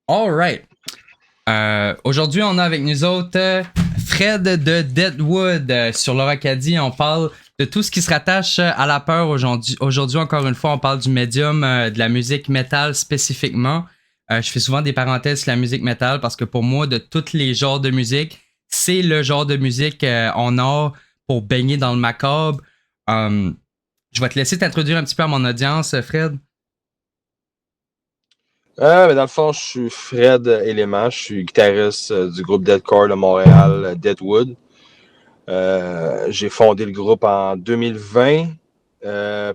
All right. Aujourd'hui, on a avec nous autres Fred de Deadwood sur l'Oracadie. On parle de tout ce qui se rattache à la peur aujourd'hui. Aujourd'hui, encore une fois, on parle du médium de la musique métal spécifiquement. Je fais souvent des parenthèses sur la musique métal parce que pour moi, de tous les genres de musique, c'est le genre de musique en a pour baigner dans le macabre. Euh, je vais te laisser t'introduire un petit peu à mon audience, Fred. Dans le fond, je suis Fred Elément, je suis guitariste du groupe Deadcore de Montréal, Deadwood. J'ai fondé le groupe en 2020,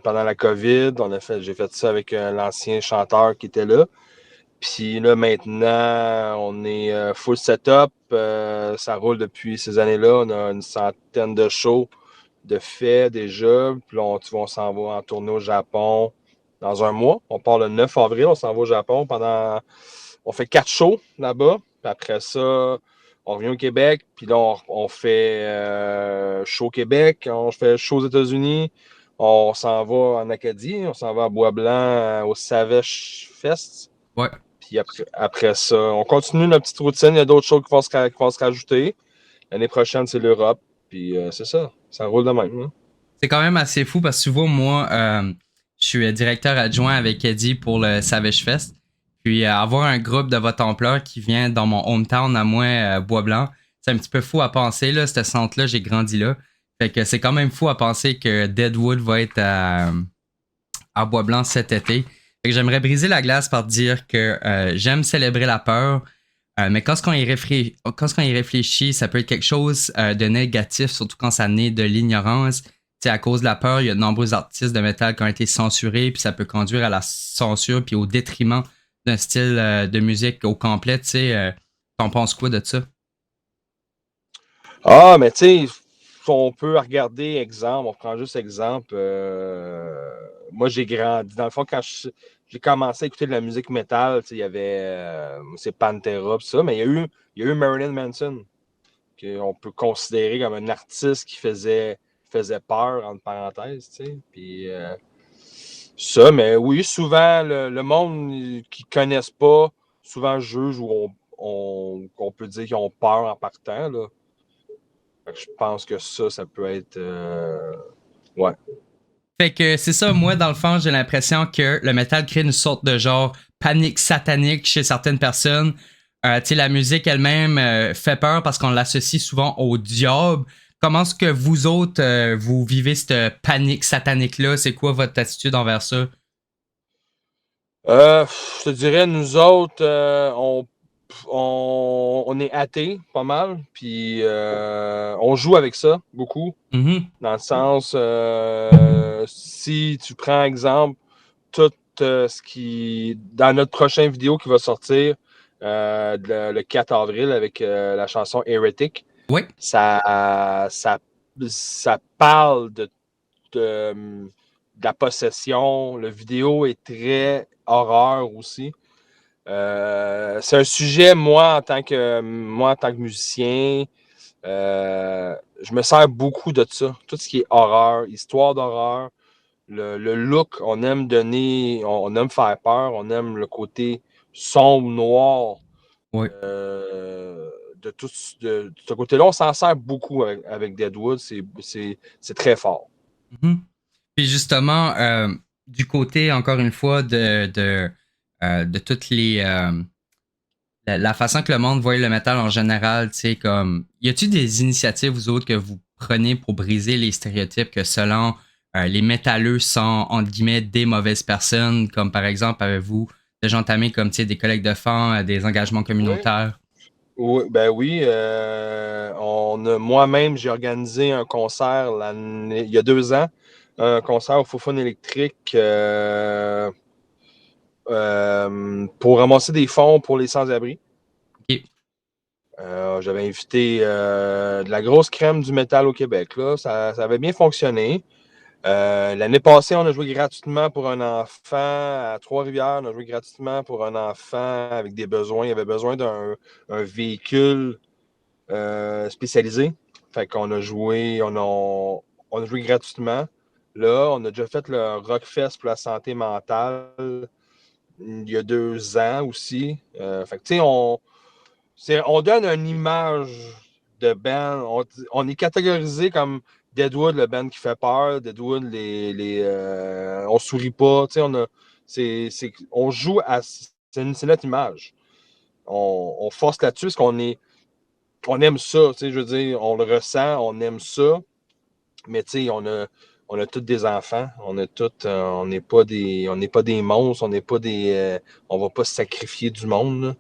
pendant la COVID. J'ai fait ça avec l'ancien chanteur qui était là. Puis là, maintenant, on est full setup. Ça roule depuis ces années-là. On a une centaine de shows de faits déjà. Puis là, on s'en va en tournée au Japon dans un mois. On part le 9 avril, on s'en va au Japon pendant. On fait 4 shows là-bas. Puis après ça, on revient au Québec. Puis là, on fait show au Québec, on fait show aux États-Unis. On s'en va en Acadie, on s'en va à Bois-Blanc au Savage Fest. Ouais. Puis après ça, on continue notre petite routine. Il y a d'autres choses qui vont se rajouter. L'année prochaine, c'est l'Europe. Puis c'est ça. Ça roule de même, hein. C'est quand même assez fou parce que tu vois, moi, je suis directeur adjoint avec Eddie pour le Savage Fest. Puis avoir un groupe de votre ampleur qui vient dans mon hometown à moi, Bois-Blanc, c'est un petit peu fou à penser. Là, ce centre-là, j'ai grandi là. Fait que c'est quand même fou à penser que Deadwood va être à Bois-Blanc cet été. Fait que j'aimerais briser la glace par dire que j'aime célébrer la peur, mais quand on y réfléchit, ça peut être quelque chose de négatif, surtout quand ça naît de l'ignorance. T'sais, à cause de la peur, il y a de nombreux artistes de métal qui ont été censurés, puis ça peut conduire à la censure, puis au détriment d'un style de musique au complet. T'en penses quoi de ça? Ah, mais tu sais, on peut regarder exemple, on prend juste exemple. Moi, j'ai grandi. Dans le fond, j'ai commencé à écouter de la musique métal, il y avait c'est Pantera, pis ça, mais il y a eu Marilyn Manson, qu'on peut considérer comme un artiste qui faisait peur, entre parenthèses, tu sais. Puis ça, mais oui, souvent, le monde qui ne connaissent pas, souvent juge ou qu'on peut dire qu'ils ont peur en partant, là. Fait que je pense que ça peut être. Ouais. Fait que c'est ça, moi, dans le fond, j'ai l'impression que le métal crée une sorte de genre panique satanique chez certaines personnes. La musique elle-même fait peur parce qu'on l'associe souvent au diable. Comment est-ce que vous autres, vous vivez cette panique satanique-là? C'est quoi votre attitude envers ça? Je te dirais, nous autres, on est athées pas mal, puis on joue avec ça beaucoup, Mhm. dans le sens, si tu prends exemple, tout ce qui, dans notre prochaine vidéo qui va sortir le 4 avril avec la chanson Heretic, Oui. ça parle de, de la possession. Le vidéo est très horreur aussi. C'est un sujet, moi, en tant que musicien, je me sers beaucoup de ça. Tout ce qui est horreur, histoire d'horreur, le look, on aime donner, on aime faire peur, on aime le côté sombre, noir Oui. de tout de ce côté-là. On s'en sert beaucoup avec Deadwood, c'est très fort. Mhm. Puis justement, du côté, encore une fois, de toutes les, la façon que le monde voit le métal en général, tu sais, comme, y a-tu des initiatives, vous autres, que vous prenez pour briser les stéréotypes que selon les métalleux sont, entre guillemets, des mauvaises personnes, comme par exemple, avez-vous déjà entamé comme, tu sais, des collègues de fans, des engagements Oui. communautaires? Oui, ben oui. Moi-même, j'ai organisé un concert il y a 2 ans, un concert au Fofone électrique pour ramasser des fonds pour les sans-abri. Ok. J'avais invité de la grosse crème du métal au Québec. Là. Ça avait bien fonctionné. L'année passée, on a joué gratuitement pour un enfant à Trois-Rivières. On a joué gratuitement pour un enfant avec des besoins. Il avait besoin d'un véhicule spécialisé. Fait qu'on a joué, on a joué gratuitement. Là, on a déjà fait le Rockfest pour la santé mentale il y a 2 ans aussi. Fait que, tu sais, on donne une image de band. On est catégorisé comme Deadwood, le band qui fait peur. Deadwood, on sourit pas. Tu sais, on joue à. C'est notre image. On force là-dessus parce on aime ça. Tu sais, je veux dire, on le ressent, on aime ça. Mais tu sais, on a tous des enfants. On n'est pas des monstres. On va pas se sacrifier du monde, là.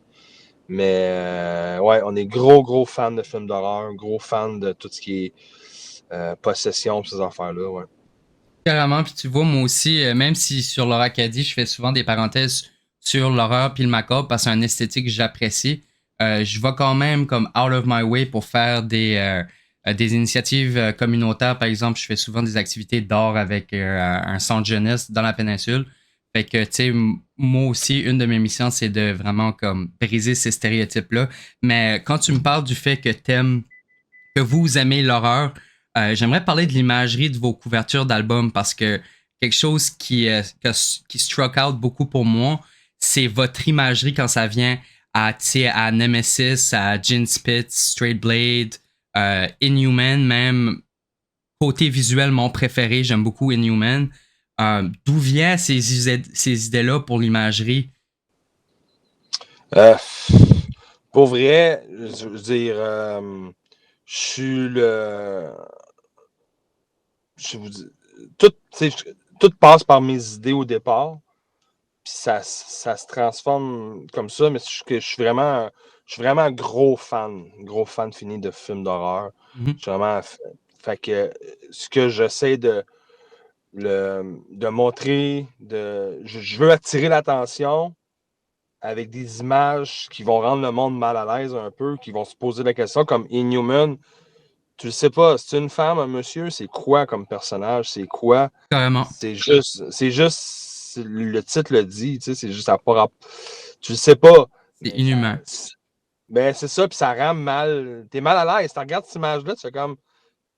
Mais ouais, on est gros fans de films d'horreur, gros fans de tout ce qui est possession, ces affaires-là, ouais. Carrément, puis tu vois, moi aussi, même si sur l'horreur Acadie, je fais souvent des parenthèses sur l'horreur puis le macabre parce que c'est un esthétique que j'apprécie, je vais quand même comme out of my way pour faire des initiatives communautaires. Par exemple, je fais souvent des activités d'art avec un centre jeunesse dans la péninsule. Fait que, tu sais, moi aussi, une de mes missions, c'est de vraiment comme briser ces stéréotypes-là. Mais quand tu me parles du fait que vous aimez l'horreur, j'aimerais parler de l'imagerie de vos couvertures d'albums parce que quelque chose qui struck out beaucoup pour moi, c'est votre imagerie quand ça vient à Nemesis, à Gin Spit, Straight Blade, Inhuman même. Côté visuel, mon préféré, j'aime beaucoup Inhuman. D'où viennent ces idées-là pour l'imagerie? Euh, pour vrai, je veux dire, je suis le. Je vous dis, tout, tout passe par mes idées au départ, puis ça se transforme comme ça, mais je suis vraiment un gros fan fini de films d'horreur. Mhm. Je suis vraiment. Fait que ce que j'essaie de montrer, je veux attirer l'attention avec des images qui vont rendre le monde mal à l'aise un peu, qui vont se poser la question, comme Inhuman. Tu ne sais pas, c'est une femme, un monsieur, c'est quoi comme personnage, c'est quoi? Carrément. Le titre le dit, tu sais, c'est juste à part. Tu le sais pas, C'est mais inhumain. ben c'est ça, puis ça rend mal. T'es mal à l'aise. Tu regardes cette image-là, tu fais comme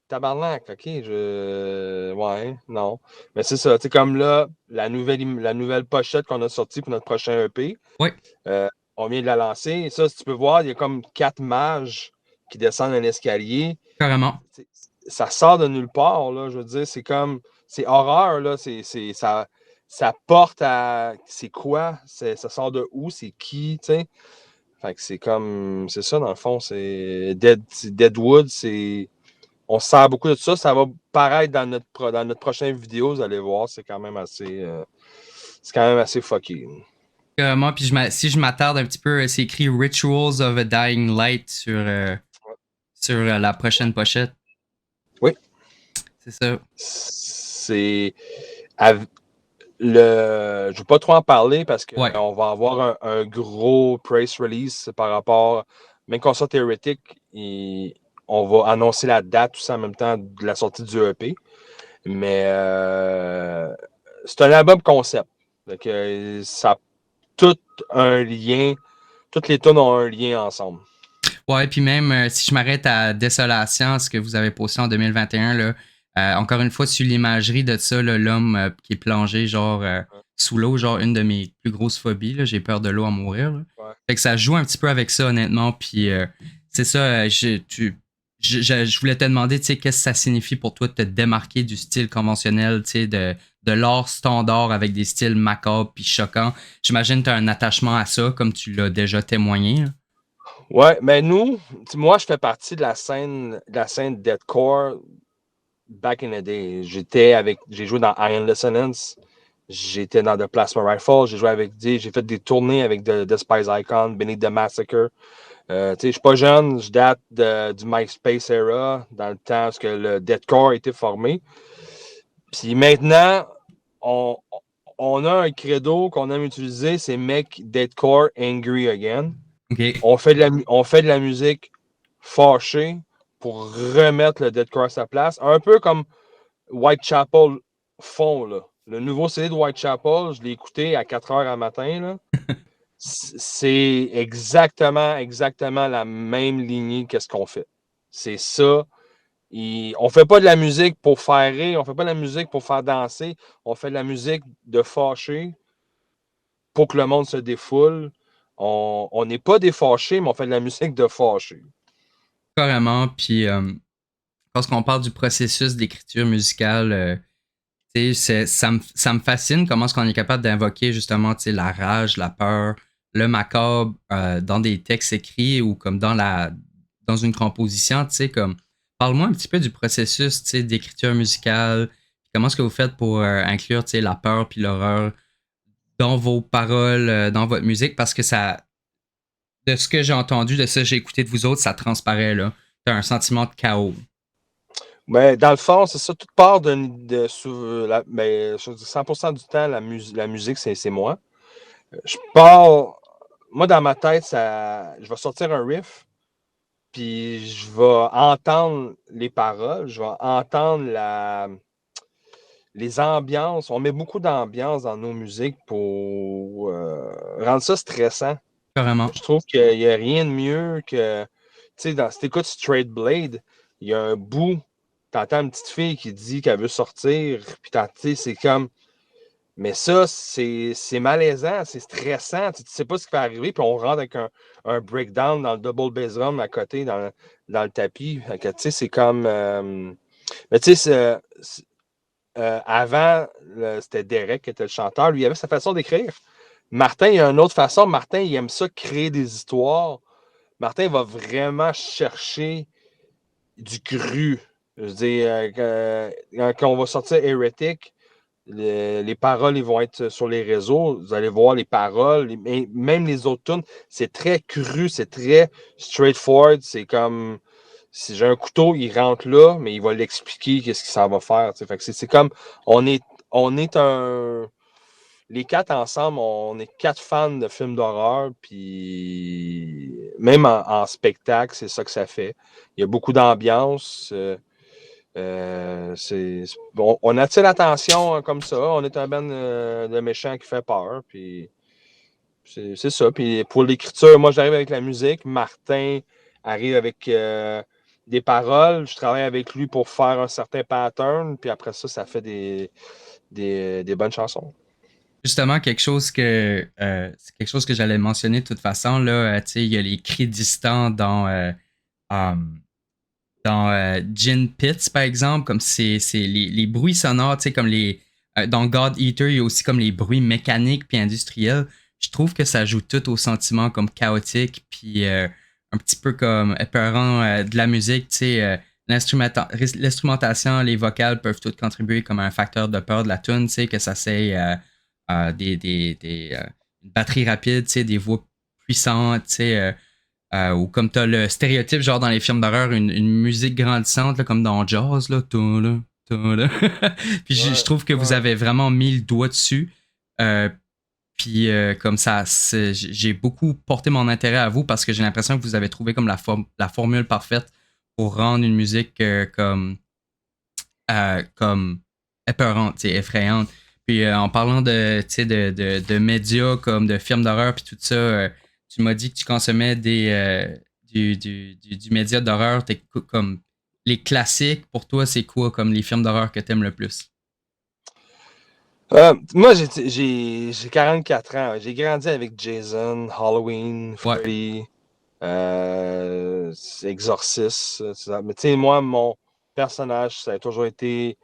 tabarnak, ok, ouais, non. Mais c'est ça, tu sais, comme là, la nouvelle pochette qu'on a sortie pour notre prochain EP, Oui, euh, on vient de la lancer. Et ça, si tu peux voir, il y a comme 4 mages qui descendent un escalier. carrément. Ça sort de nulle part, là. Je veux dire, c'est horreur, là. Ça porte à. C'est quoi? Ça sort de où? C'est qui? Tu sais? Fait que c'est ça, dans le fond. Deadwood, on se sert beaucoup de ça. Ça va paraître dans notre prochaine vidéo, vous allez voir. C'est quand même assez fucké. Moi, puis si je m'attarde un petit peu, c'est écrit Rituals of a Dying Light sur la prochaine pochette. Oui. C'est ça. C'est. Je ne veux pas trop en parler parce Ouais, qu'on va avoir un gros press release par rapport, même qu'on sorte Heretic, on va annoncer la date tout ça en même temps de la sortie du EP. Mais c'est un album concept. Donc, ça a tout un lien, toutes les tunes ont un lien ensemble. ouais, puis même si je m'arrête à Désolation, ce que vous avez posté en 2021, là, encore une fois, sur l'imagerie de ça, là, l'homme qui est plongé genre sous l'eau, genre une de mes plus grosses phobies, là, j'ai peur de l'eau à mourir. Là. Ouais. Fait que ça joue un petit peu avec ça, honnêtement, puis c'est ça, je voulais te demander, tu sais, qu'est-ce que ça signifie pour toi de te démarquer du style conventionnel, tu sais, de l'art standard avec des styles macabres puis choquants. J'imagine que tu as un attachement à ça, comme tu l'as déjà témoigné. Là. Ouais, mais moi, je fais partie de la scène deathcore back in the day. J'ai joué dans Iron Dissonance, j'étais dans The Plasma Rifle, j'ai fait des tournées avec The Spice Icon, Beneath the Massacre. Je suis pas jeune, je date du MySpace era, dans le temps où le deathcore a été formé. Puis maintenant, on, on a un credo qu'on aime utiliser, c'est Make Deathcore Angry Again. OK. On fait de la musique fâchée pour remettre le deathcore à sa place. Un peu comme Whitechapel font, là. Le nouveau CD de Whitechapel, je l'ai écouté à 4 heures à matin, là. C'est exactement la même lignée qu'est-ce qu'on fait. C'est ça. On fait pas de la musique pour faire rire, on fait pas de la musique pour faire danser, on fait de la musique de fâcher pour que le monde se défoule. On n'est pas des fâchés, mais on fait de la musique de fâchés. Carrément. Puis, lorsqu'on parle du processus d'écriture musicale, ça me fascine comment est-ce qu'on est capable d'invoquer justement la rage, la peur, le macabre dans des textes écrits ou comme dans une composition. Comme, parle-moi un petit peu du processus d'écriture musicale. Comment est-ce que vous faites pour inclure la peur puis l'horreur dans vos paroles, dans votre musique? Parce que de ce que j'ai entendu, de ce que j'ai écouté de vous autres, ça transparaît là. T'as un sentiment de chaos. Ben, dans le fond, c'est ça, toute part ben, je dis 100% du temps, la musique, c'est moi. Je pars, moi, dans ma tête, je vais sortir un riff, puis je vais entendre les paroles, je vais entendre les ambiances. On met beaucoup d'ambiance dans nos musiques pour rendre ça stressant. Carrément. Je trouve qu'il n'y a rien de mieux que, tu sais, si t'écoutes Straight Blade, il y a un bout, t'entends une petite fille qui dit qu'elle veut sortir, puis tu sais, c'est comme, mais ça, c'est malaisant, c'est stressant, tu sais pas ce qui va arriver, puis on rentre avec un breakdown dans le double bass drum à côté, dans le tapis. Fait que, tu sais, c'est comme, mais tu sais, avant, c'était Derek qui était le chanteur, lui, il avait sa façon d'écrire. Martin, il a une autre façon. Martin, il aime ça créer des histoires. Martin va vraiment chercher du cru. Je veux dire, quand on va sortir Heretic, les paroles ils vont être sur les réseaux. Vous allez voir les paroles, même les autres tunes, c'est très cru, c'est très straightforward. C'est comme si j'ai un couteau, il rentre là, mais il va l'expliquer qu'est-ce qu'il s'en va faire. Fait que c'est comme on est, on est un. Les quatre ensemble, on est quatre fans de films d'horreur, puis même en spectacle, c'est ça que ça fait. Il y a beaucoup d'ambiance. On attire l'attention comme ça. On est un band de méchants qui fait peur. Puis c'est ça. Puis pour l'écriture, moi j'arrive avec la musique. Martin arrive avec des paroles. Je travaille avec lui pour faire un certain pattern. Puis après ça, ça fait des bonnes chansons. Justement, c'est quelque chose que j'allais mentionner de toute façon. Là, il y a les cris distants um, dans Gin Pits, par exemple, comme c'est les bruits sonores, comme dans God Eater, il y a aussi comme les bruits mécaniques puis industriels. Je trouve que ça joue tout au sentiment comme chaotique puis un petit peu comme épeurant de la musique, l'instrumentation, les vocales peuvent toutes contribuer comme un facteur de peur de la tune, que ça c'est une batterie rapide, des voix puissantes, ou comme t'as le stéréotype, genre dans les films d'horreur, une musique grandissante, là, comme dans Jaws, là. Puis je Ouais, trouve que vous ouais. avez vraiment mis le doigt dessus. Euh, puis comme ça, j'ai beaucoup porté mon intérêt à vous parce que j'ai l'impression que vous avez trouvé comme la formule parfaite pour rendre une musique comme épeurante, effrayante. Puis en parlant de médias comme de films d'horreur puis tout ça, tu m'as dit que tu consommais du média d'horreur. Comme les classiques, pour toi, c'est quoi comme les films d'horreur que t'aimes le plus? Moi, j'ai 44 ans. J'ai grandi avec Jason, Halloween, Ouais, Freddy, Exorcist. Mais tu sais, moi, mon personnage, ça a toujours été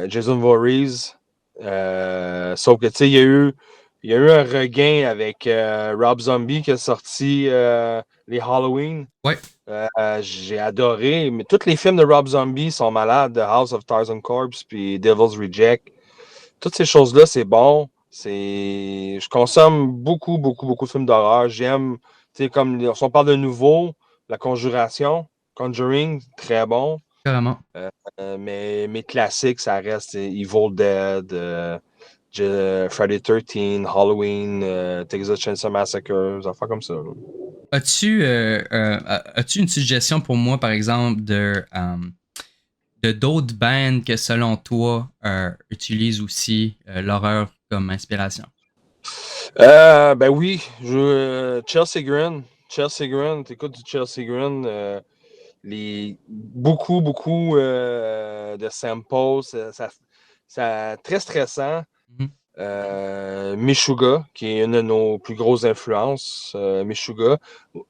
Jason Voorhees. Sauf que, tu sais, il y a eu un regain avec Rob Zombie qui a sorti les Halloween. ouais, J'ai adoré, mais tous les films de Rob Zombie sont malades. The House of Tarzan Corpse puis Devil's Reject. Toutes ces choses-là, c'est bon. Je consomme beaucoup, beaucoup, beaucoup de films d'horreur. J'aime, tu sais, comme si on parle de nouveau, La Conjuration, Conjuring, très bon. carrément. Mais mes classiques, ça reste Evil Dead, Friday 13, Halloween, Texas Chainsaw Massacre, des affaires comme ça. Là. As-tu une suggestion pour moi, par exemple, de d'autres bands que selon toi utilisent aussi l'horreur comme inspiration? Ben oui, Chelsea Grin. Chelsea Grin, t'écoutes du Chelsea Grin. Beaucoup, beaucoup de samples. Très stressant. Mhm. Meshuggah, qui est une de nos plus grosses influences, Meshuggah.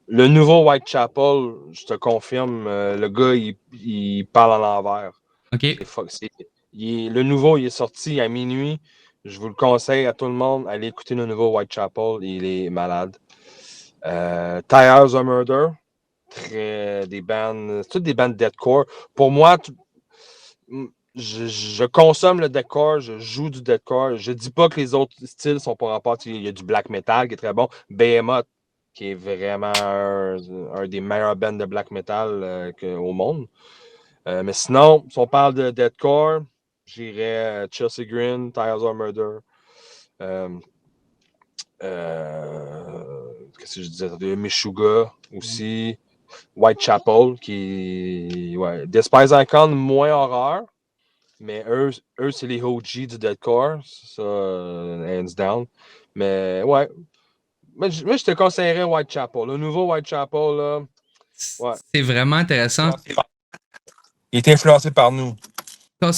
Le nouveau Whitechapel, je te confirme, le gars, il parle à l'envers. OK. Le nouveau, il est sorti à minuit. Je vous le conseille à tout le monde. Allez écouter le nouveau Whitechapel. Il est malade. Tires of Murder. Des bandes. Toutes des bandes deathcore. Pour moi, je consomme le deathcore. Je joue du deathcore. Je dis pas que les autres styles sont pas rapport. Il y a du black metal qui est très bon. Behemoth, qui est vraiment un des meilleurs bands de black metal au monde. Mais sinon, si on parle de deathcore, j'irais Chelsea Green, Tires of Murder. Qu'est-ce que je disais? Meshuggah aussi. Whitechapel, qui. Ouais. Despise Icon, moins horreur. Mais eux c'est les OG du deathcore. Ça, hands down. Mais ouais. Moi, je te conseillerais Whitechapel. Le nouveau Whitechapel, là. Ouais. C'est vraiment intéressant. Il est influencé par nous. Quand,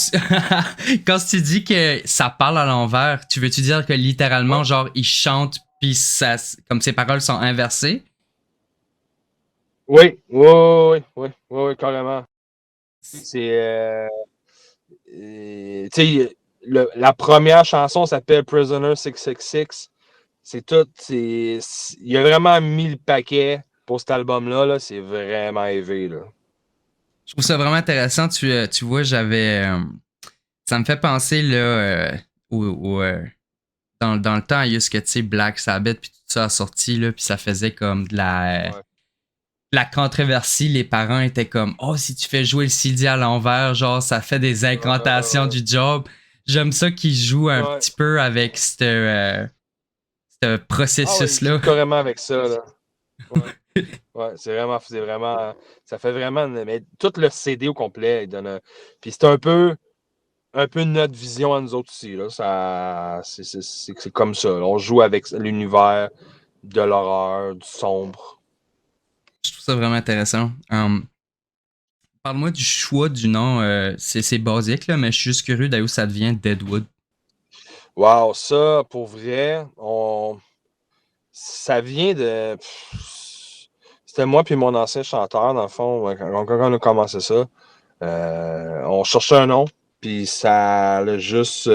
quand tu dis que ça parle à l'envers, tu veux-tu dire que littéralement, genre, il chante puis ça, comme ses paroles sont inversées? Oui, carrément. C'est. Tu sais, la première chanson s'appelle Prisoner 666. C'est tout. Il a vraiment mis le paquet pour cet album-là. Là, c'est vraiment élevé. Là. Je trouve ça vraiment intéressant. Tu vois, j'avais. Ça me fait penser, là, dans le temps, il y a ce que, tu sais, Black Sabbath, puis tout ça a sorti, là, puis ça faisait comme de la controversie. Les parents étaient comme, oh, si tu fais jouer le CD à l'envers, genre, ça fait des incantations du job. J'aime ça qu'ils jouent un petit peu avec ce processus-là. Il joue carrément avec ça. Là. Ouais, c'est vraiment. Ça fait vraiment. Mais tout le CD au complet, il donne. Puis c'est un peu notre vision à nous autres aussi. Là. C'est comme ça. Là. On joue avec l'univers de l'horreur, du sombre. Je trouve ça vraiment intéressant. Parle-moi du choix du nom. C'est basique, là, mais je suis juste curieux d'où ça devient Deadwood. Wow, ça, pour vrai, ça vient de. C'était moi puis mon ancien chanteur, dans le fond, quand on a commencé ça. On cherchait un nom, puis ça a juste.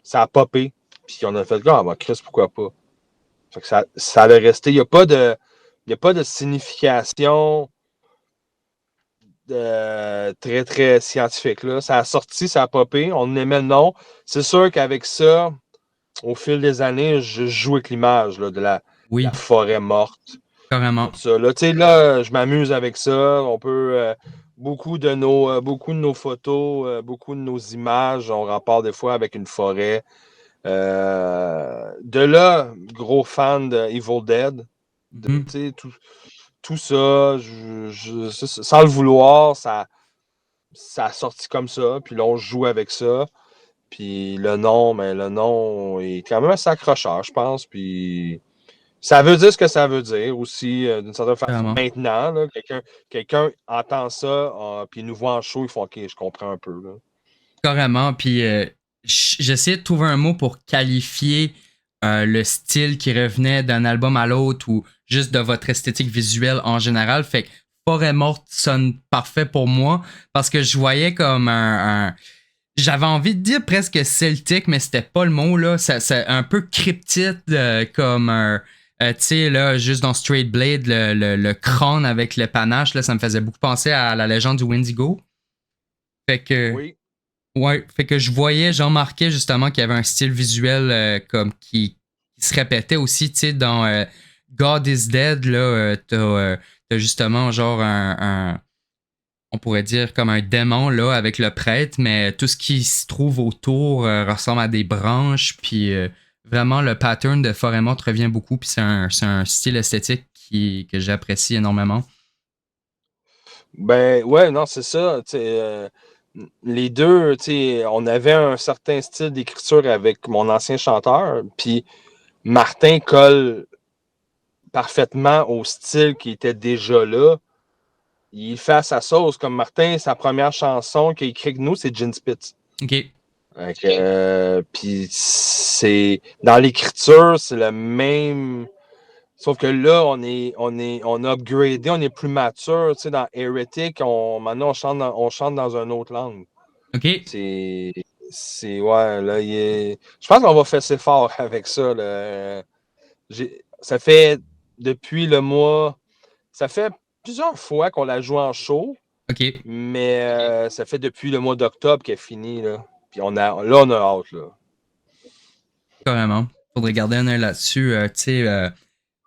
Ça a popé. Puis on a fait, ah, bah, Chris, pourquoi pas? Fait que ça allait rester. Il n'y a pas de signification très, très scientifique. Là. Ça a sorti, ça a popé. On aimait le nom. C'est sûr qu'avec ça, au fil des années, je joue avec l'image là, de la forêt morte. Carrément. Ça. Là, je m'amuse avec ça. On peut. Beaucoup de nos photos, beaucoup de nos images, on rapporte des fois avec une forêt. De là, gros fan de Evil Dead. Tout ça, sans le vouloir, ça a sorti comme ça. Puis là, on joue avec ça. Puis le nom est quand même assez accrocheur, je pense. Puis ça veut dire ce que ça veut dire aussi, d'une certaine façon. Carrément. Maintenant, là, quelqu'un entend ça, puis il nous voit en show, il fait OK, je comprends un peu. Là. Carrément. Puis j'essayais de trouver un mot pour qualifier le style qui revenait d'un album à l'autre ou juste de votre esthétique visuelle en général. Fait que Forêt morte sonne parfait pour moi parce que je voyais comme j'avais envie de dire presque celtique, mais c'était pas le mot, là. C'est un peu cryptide, comme un. Tu sais, là, juste dans Straight Blade, le crâne avec le panache, là, ça me faisait beaucoup penser à la légende du Wendigo. Fait que. Oui. Ouais, fait que je voyais, j'en marquais justement qu'il y avait un style visuel comme qui se répétait aussi, tu sais, dans God is Dead, là, t'as justement genre on pourrait dire comme un démon, là, avec le prêtre, mais tout ce qui se trouve autour ressemble à des branches, puis vraiment le pattern de Forêt morte revient beaucoup, puis c'est un style esthétique que j'apprécie énormément. Ben, ouais, non, c'est ça, les deux, on avait un certain style d'écriture avec mon ancien chanteur, puis Martin colle parfaitement au style qui était déjà là. Il fait à sa sauce. Comme Martin, sa première chanson qu'il a écrite avec nous, c'est Gin Spitz. OK. Puis c'est dans l'écriture, c'est le même. Sauf que là, on a upgradé, on est plus mature. Tu sais, dans Heretic, maintenant on chante dans une autre langue. OK. Ouais, là, je pense qu'on va fesser fort avec ça. Là. Ça fait depuis le mois. Ça fait plusieurs fois qu'on la joue en show, OK. mais ça fait depuis le mois d'octobre qu'elle est finie. Là. Puis on a hâte. Là. Carrément. Faudrait garder un œil là-dessus. Tu sais,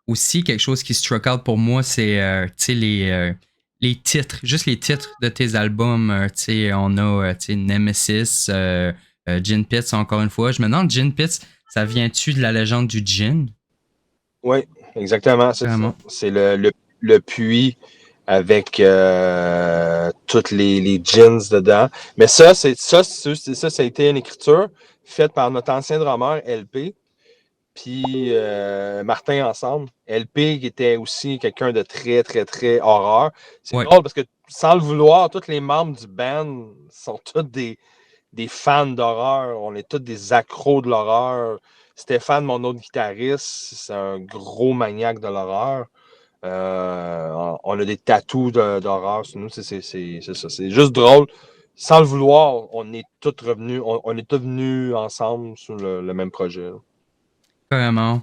aussi, quelque chose qui struck out pour moi, c'est tu sais, les titres, juste les titres de tes albums. Tu sais, on a tu sais, Nemesis, Gin Pits, encore une fois. Je me demande, Gin Pits, ça vient-tu de la légende du gin? Oui, exactement, c'est ça. Vraiment. C'est le puits avec toutes les jeans dedans. Mais ça a été une écriture faite par notre ancien drummer, LP, puis Martin ensemble. LP qui était aussi quelqu'un de très, très, très horreur. C'est Ouais. drôle parce que sans le vouloir, tous les membres du band sont tous des fans d'horreur. On est tous des accros de l'horreur. Stéphane, mon autre guitariste, c'est un gros maniaque de l'horreur. On a des tatous d'horreur sur nous. C'est ça. C'est juste drôle. Sans le vouloir, on est tous revenus, on est tous venus ensemble sur le même projet. Là. Carrément.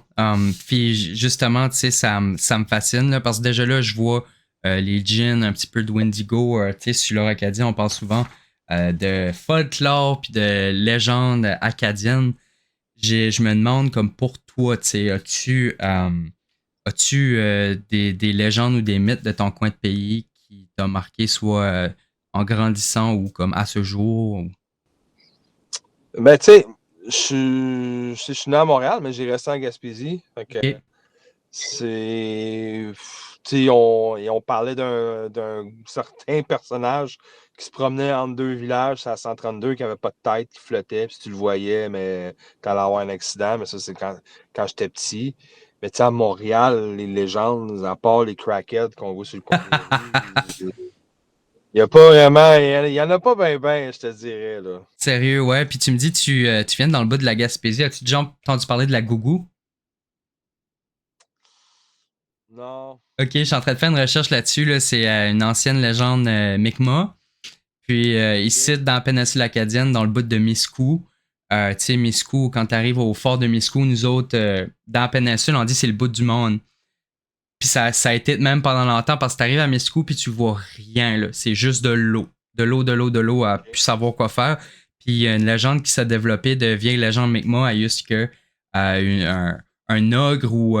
Puis justement, tu sais, ça me fascine là, parce que déjà là, je vois les jeans, un petit peu de Wendigo. Tu sais, sur l'or acadien, on parle souvent de folklore puis de légendes acadiennes. Je me demande, comme pour toi, tu sais, as-tu des légendes ou des mythes de ton coin de pays qui t'ont marqué, soit en grandissant ou comme à ce jour? Ben, tu sais, je suis né à Montréal, mais j'ai resté en Gaspésie. Fait que Ok. c'est. Tu sais, on parlait d'un certain personnage qui se promenait entre deux villages, c'est à 132, qui avait pas de tête, qui flottait, puis si tu le voyais, mais t'allais avoir un accident, mais ça, c'est quand j'étais petit. Mais tu sais, à Montréal, les légendes, à part les crackheads qu'on voit sur le coin des rues, il y a pas vraiment. Il y en a pas ben, je te dirais, là. Sérieux, ouais. Puis tu me dis, tu viens dans le bas de la Gaspésie. As-tu déjà entendu parler de la Gougou? Non. Ok, je suis en train de faire une recherche là-dessus. Là. C'est une ancienne légende Mi'kmaq. Puis OK. ici, dans la péninsule acadienne, dans le bout de Miscou, tu sais, Miscou, quand tu arrives au fort de Miscou, nous autres, dans la péninsule, on dit c'est le bout du monde. Puis ça a été de même pendant longtemps parce que tu arrives à Miscou puis tu vois rien, là. C'est juste de l'eau. De l'eau, de l'eau, de l'eau à plus savoir quoi faire. Puis il y a une légende qui s'est développée de vieille légende Mi'kmaq à juste que un ogre ou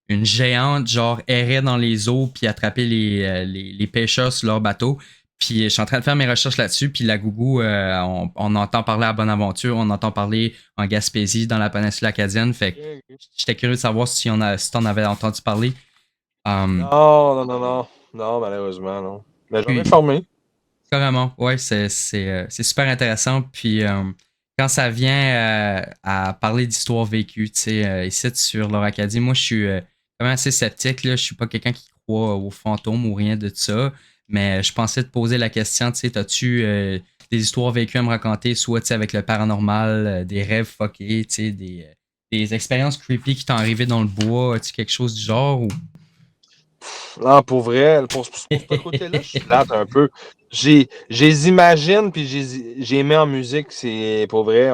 une géante, genre, errait dans les eaux puis attrapait les pêcheurs sur leur bateau. Puis je suis en train de faire mes recherches là-dessus. Puis la Gougou, on entend parler à Bonaventure, on entend parler en Gaspésie, dans la péninsule acadienne. Fait que OK. j'étais curieux de savoir si t'en avais entendu parler. Um, Non, non, non, non. Non, malheureusement, non. Mais je vais puis, m'informer. carrément, ouais, c'est super intéressant. Puis, quand ça vient à parler d'histoire vécue, tu sais, ici sur l'Oracadie, moi, je suis quand même assez sceptique. Là. Je suis pas quelqu'un qui croit aux fantômes ou rien de ça. Mais je pensais te poser la question, tu sais, as-tu des histoires vécues à me raconter, soit tu sais, avec le paranormal, des rêves fuckés, tu sais, des expériences creepy qui t'ont arrivé dans le bois, as-tu quelque chose du genre ou... Non, pour vrai, pour ce côté-là, je suis plate un peu. J'ai imagine, puis j'ai mis en musique, c'est pour vrai,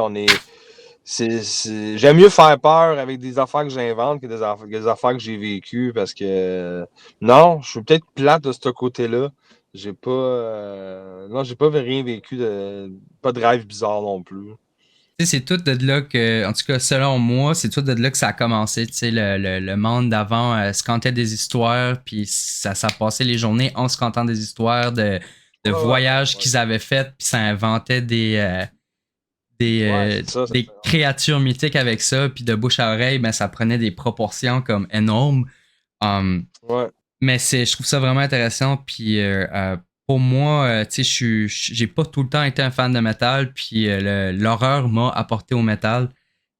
j'aime mieux faire peur avec des affaires que j'invente que des affaires que j'ai vécues parce que non, je suis peut-être plate de ce côté-là. Non, j'ai pas rien vécu pas de rêve bizarre non plus. Tu sais, c'est tout de là que, en tout cas, selon moi, c'est tout de là que ça a commencé. Tu sais, le monde d'avant se cantait des histoires, puis ça passait les journées en se cantant des histoires de Ouais, ouais, voyages ouais. qu'ils avaient fait, puis ça inventait Ouais, c'est ça, des créatures mythiques avec ça, puis de bouche à oreille, ben, ça prenait des proportions comme énormes. Um, ouais. mais je trouve ça vraiment intéressant. Puis pour moi, tu sais, j'ai pas tout le temps été un fan de métal. Puis l'horreur m'a apporté au métal.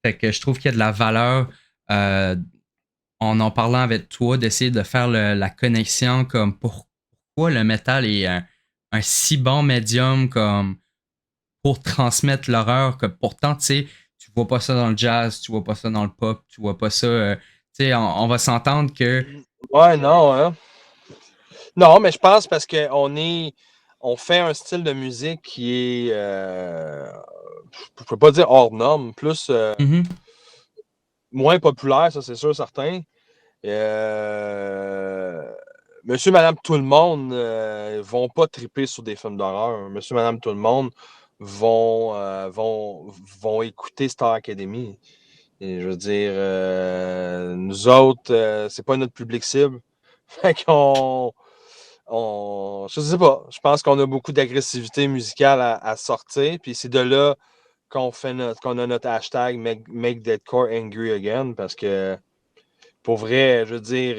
Fait que je trouve qu'il y a de la valeur euh, en parlant avec toi, d'essayer de faire la connexion comme pourquoi le métal est un si bon médium comme pour transmettre l'horreur que pourtant, tu sais, tu vois pas ça dans le jazz, tu vois pas ça dans le pop, tu vois pas ça. Tu sais, on va s'entendre que. Ouais, non, hein. Non, mais je pense parce on fait un style de musique qui est, je peux pas dire hors norme, plus Mhm. moins populaire, ça c'est sûr, certain. Euh, Monsieur, Madame, tout le monde vont pas triper sur des films d'horreur. Monsieur, Madame, tout le monde vont écouter Star Academy. Et je veux dire, nous autres, c'est pas notre public cible. Fait qu'on je sais pas. Je pense qu'on a beaucoup d'agressivité musicale à sortir. Puis c'est de là qu'on a notre hashtag Make Deadcore Angry Again. Parce que pour vrai, je veux dire,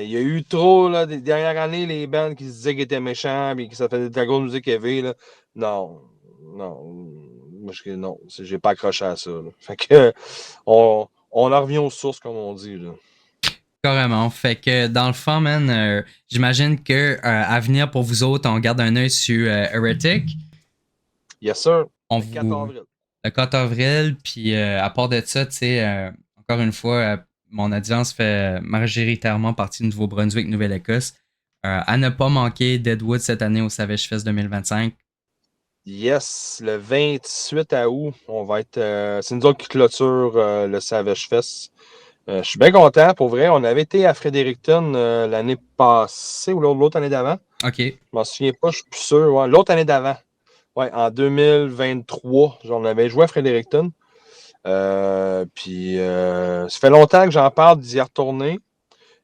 il y a eu trop, là, des dernières années, les bands qui se disaient qu'ils étaient méchants et que ça faisait de la grosse musique heavy, là. Non. Non. Moi, non. J'ai pas accroché à ça, là. Fait que, on en revient aux sources, comme on dit, là. Carrément. Fait que dans le fond, man, j'imagine que à venir pour vous autres, on garde un œil sur Heretic. Yes, sir. On Le 4 vous. avril. Le 4 avril, puis à part de ça, tu sais, encore une fois, mon audience fait majoritairement partie du Nouveau-Brunswick, Nouvelle-Écosse. À ne pas manquer Deadwood cette année au Savage Fest 2025. Yes, le 28 août, on va être. C'est nous autres qui clôture le Savage Fest. Je suis bien content, pour vrai. On avait été à Fredericton l'année passée ou l'autre année d'avant. OK. Je m'en souviens pas, je suis plus sûr. Ouais, l'autre année d'avant. Ouais, en 2023, j'en avais joué à Fredericton. Puis ça fait longtemps que j'en parle d'y retourner.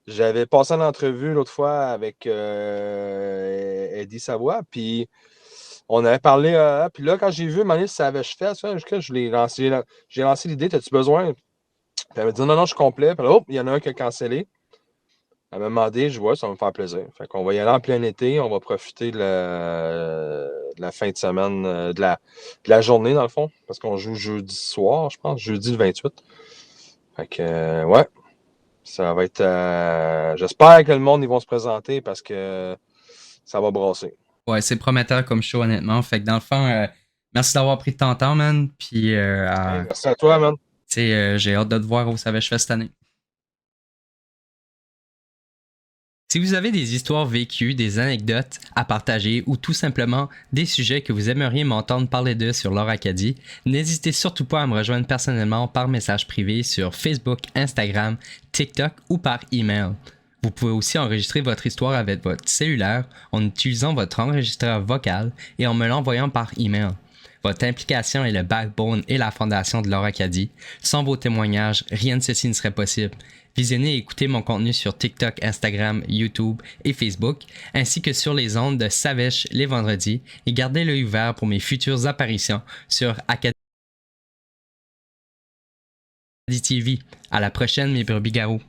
J'avais passé en entrevue l'autre fois avec Eddie Savoie, puis on avait parlé, puis là, quand j'ai vu Manis Savage Fest, j'ai lancé l'idée, t'as-tu besoin? Puis elle m'a dit non, non, je suis complet. Puis là, oh, il y en a un qui a cancellé. Elle m'a demandé, je vois, ça va me faire plaisir. Fait qu'on va y aller en plein été, on va profiter de la fin de semaine, de la journée dans le fond, parce qu'on joue jeudi soir, je pense, jeudi le 28. Fait que, ouais, ça va être. J'espère que le monde, ils vont se présenter parce que ça va brasser. Ouais, c'est prometteur comme show, honnêtement. Fait que dans le fond, merci d'avoir pris ton temps, man. Puis, Hey, merci à toi, man. tu sais, j'ai hâte de te voir au Savage Fest cette année. Si vous avez des histoires vécues, des anecdotes à partager ou tout simplement des sujets que vous aimeriez m'entendre parler d'eux sur l'Or Acadie, n'hésitez surtout pas à me rejoindre personnellement par message privé sur Facebook, Instagram, TikTok ou par email. Vous pouvez aussi enregistrer votre histoire avec votre cellulaire en utilisant votre enregistreur vocal et en me l'envoyant par email. Votre implication est le backbone et la fondation de l'Or Acadie. Sans vos témoignages, rien de ceci ne serait possible. Visionnez et écoutez mon contenu sur TikTok, Instagram, YouTube et Facebook, ainsi que sur les ondes de Savage les vendredis, et gardez l'œil ouvert pour mes futures apparitions sur Acadie TV. À la prochaine, mes brebis garous.